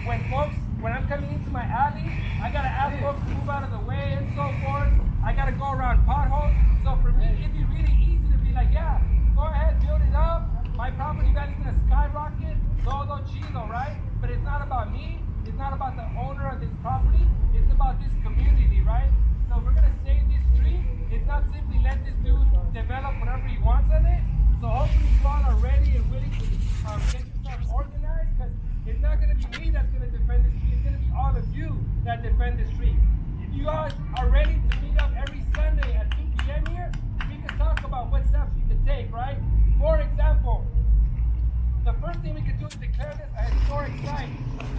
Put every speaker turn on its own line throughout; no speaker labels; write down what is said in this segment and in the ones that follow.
when I'm coming into my alley, I gotta ask folks to move out of the way and so forth. I gotta go around potholes. So for me, it'd be really easy to be like, yeah, go ahead, build it up. My property value's gonna skyrocket. Todo chido, right? But it's not about me. It's not about the owner of this property. It's about this community, right? So we're gonna save this tree. It's not simply let this dude develop whatever he wants on it. So hopefully you all are ready and willing to get yourself organized, because it's not gonna be me that's gonna defend this tree. It's gonna be all of you that defend this tree. If you guys are ready to meet up every Sunday at 2 p.m. here, we can talk about what steps we can take, right? For example, the first thing we can do is declare this a historic site.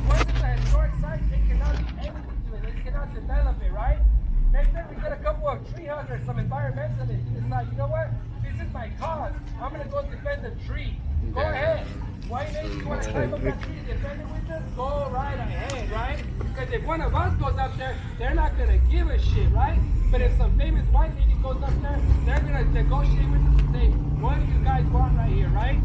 Once it's a historic site, they cannot do anything to it. They cannot develop it, right? Next time we get a couple of tree huggers, some environmentalists who decide, you know what? This is my cause. I'm going to go defend the tree. Go ahead. White lady, you want to climb up that tree and defend it with us? Go right ahead, right? Because if one of us goes up there, they're not going to give a shit, right? But if some famous white lady goes up there, they're going to negotiate with us and say, what do you guys want right here, right?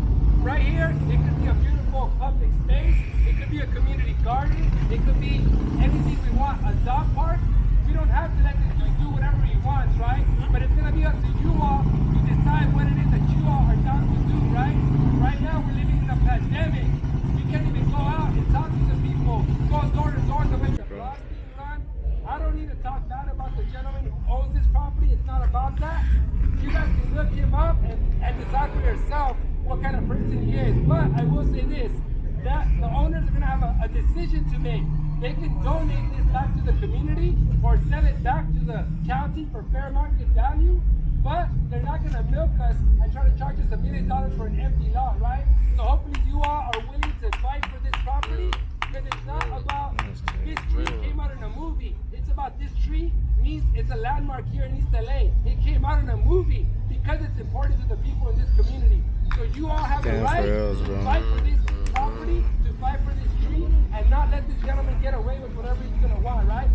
Right here, it could be a beautiful public space. It could be a community garden. It could be anything we want, a dog park. We don't have to let this dude do whatever he wants, right? But it's going to be up to you all to decide what it is that you all are down to do, right? Right now, we're living in a pandemic. We can't even go out and talk to the people, go door to door the way the blog's being run. I don't need to talk bad about the gentleman who owns this property. It's not about that. You guys can look him up and decide for yourself what kind of person he is. But I will say this, that the owners are going to have a decision to make. They can donate this back to the community or sell it back to the county for fair market value, but they're not going to milk us and try to charge us $1 million for an empty lot, right? So hopefully you all are willing to fight for this property, because it's not about this tree came out in a movie. It's about this tree means it's a landmark here in East LA. It came out in a movie because it's important to the people in this community. So you all have the right to fight for this property, to fight for this tree, and not let this gentleman get away with whatever he's going to want, right?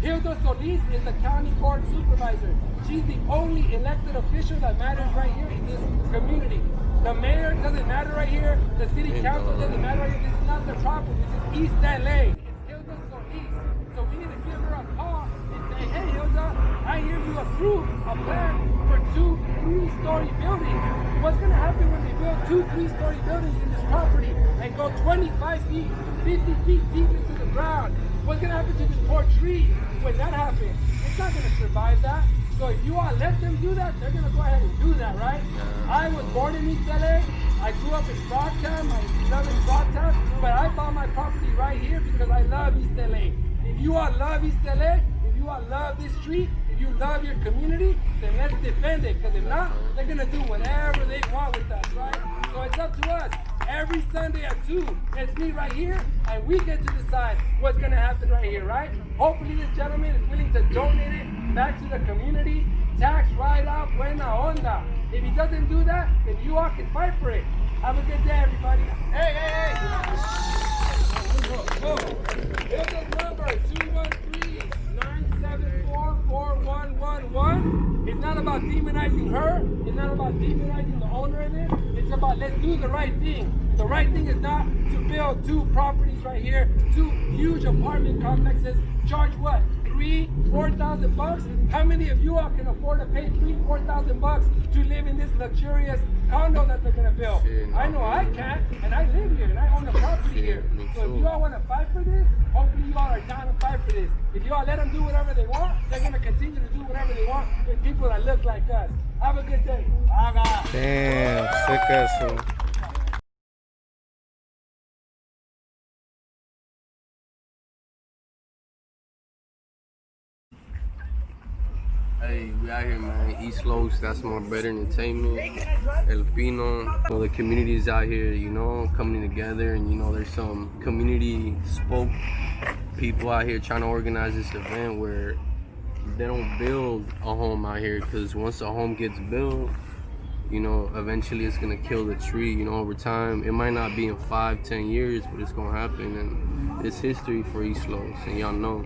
Hilda Solis is the county board supervisor. She's the only elected official that matters right here in this community. The mayor doesn't matter right here. The city council doesn't matter right here. This is not the property. This is East LA. It's Hilda Solis. So we need to give her a call and say, hey Hilda, I hear you approve a plan for 2 3-story buildings. What's going to happen when they build 2 3-story buildings in this property and go 25 feet, 50 feet deep into the ground? What's going to happen to this poor tree when that happens? It's not going to survive that. So if you all let them do that, they're going to go ahead and do that, right? I was born in East LA. I grew up in Frogtown. I love in Frogtown. But I bought my property right here because I love East LA. If you all love East LA, if you all love this street, if you love your community, then let's defend it. Because if not, they're going to do whatever they want with us, right? So it's up to us. Every Sunday at 2, it's me right here, and we get to decide what's going to happen right here, right? Hopefully this gentleman is willing to donate it back to the community. Tax write-off, buena onda. If he doesn't do that, then you all can fight for it. Have a good day, everybody. Hey, hey, hey! Here's the number, 213-974-4111. It's not about demonizing her. It's not about demonizing the owner of it. It's about let's do the right thing. The right thing is not to build 2 properties right here, 2 huge apartment complexes. Charge what? $3,000-$4,000? How many of you all can afford to pay $3,000-$4,000 to live in this luxurious condo that they're gonna build? I know I can't, and I live here, and I own a property here. So if you all want to fight for this, hopefully you all are down to fight for this. If you all let them do whatever they want, they're gonna continue to do whatever they want with people that look like us. Have a good day.
Damn, sick ass.
Hey, we out here, man. Eastlos, that's my better entertainment. El Pino. The community is out here, coming together, and there's some community spoke people out here trying to organize this event where they don't build a home out here, because once a home gets built, eventually it's gonna kill the tree, over time. It might not be in 5-10 years, but it's gonna happen, and it's history for Eastlos, and y'all know.